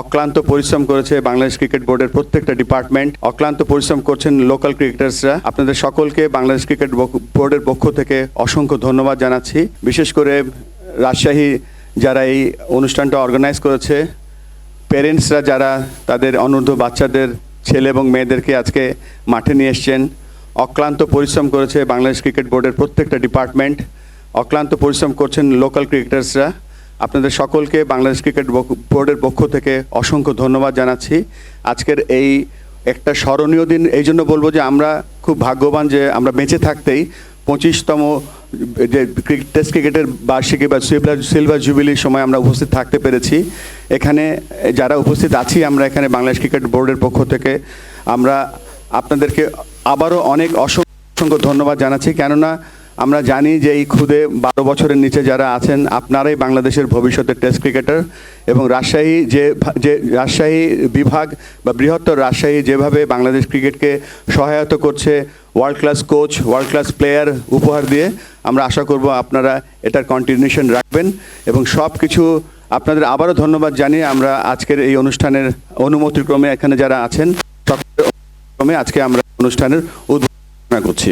অক্লান্ত পরিশ্রম করেছে বাংলাদেশ ক্রিকেট বোর্ডের প্রত্যেকটা ডিপার্টমেন্ট, অক্লান্ত পরিশ্রম করছেন লোকাল ক্রিকেটার্সরা। আপনাদের সকলকে বাংলাদেশ ক্রিকেট বোর্ডের পক্ষ থেকে অসংখ্য ধন্যবাদ জানাচ্ছি। বিশেষ করে রাজশাহী যারা এই অনুষ্ঠানটা অর্গানাইজ করেছে, প্যারেন্টসরা যারা তাদের অনূর্ধ্ব বাচ্চাদের ছেলে এবং মেয়েদেরকে আজকে মাঠে নিয়ে এসছেন, অক্লান্ত পরিশ্রম করেছে বাংলাদেশ ক্রিকেট বোর্ডের প্রত্যেকটা ডিপার্টমেন্ট, অক্লান্ত পরিশ্রম করছেন লোকাল ক্রিকেটার্সরা। আপনাদের সকলকে বাংলাদেশ ক্রিকেট বোর্ডের পক্ষ থেকে অসংখ্য ধন্যবাদ জানাচ্ছি। আজকের এই একটা স্মরণীয় দিন এই জন্য বলবো যে আমরা খুব ভাগ্যবান যে আমরা বেঁচে থাকতেই 25তম যে টেস্ট ক্রিকেটের বার্ষিকী বা সিলভার জুবিলির সময় আমরা উপস্থিত থাকতে পেরেছি। এখানে যারা উপস্থিত আছি আমরা এখানে বাংলাদেশ ক্রিকেট বোর্ডের পক্ষ থেকে আমরা আপনাদেরকে আবারও অনেক অসংখ্য ধন্যবাদ জানাচ্ছি। কেননা আমরা জানি যে এই খুদে 12 বছরের নিচে যারা আছেন আপনারাই বাংলাদেশের ভবিষ্যতের টেস্ট ক্রিকেটার, এবং রাজশাহী বিভাগ বা বৃহত্তর রাজশাহী যেভাবে বাংলাদেশ ক্রিকেটকে সহায়তা করছে world class coach, world class player উপহার দিয়ে, আমরা আশা করব আপনারা এটার কন্টিনিউশন রাখবেন। এবং সব কিছু আপনাদের আবারও ধন্যবাদ জানিয়ে আমরা আজকের এই অনুষ্ঠানের অনুমতিক্রমে এখানে যারা আছেন সকলের ক্রমে আজকে আমরা অনুষ্ঠানের উদ্বোধন করছি।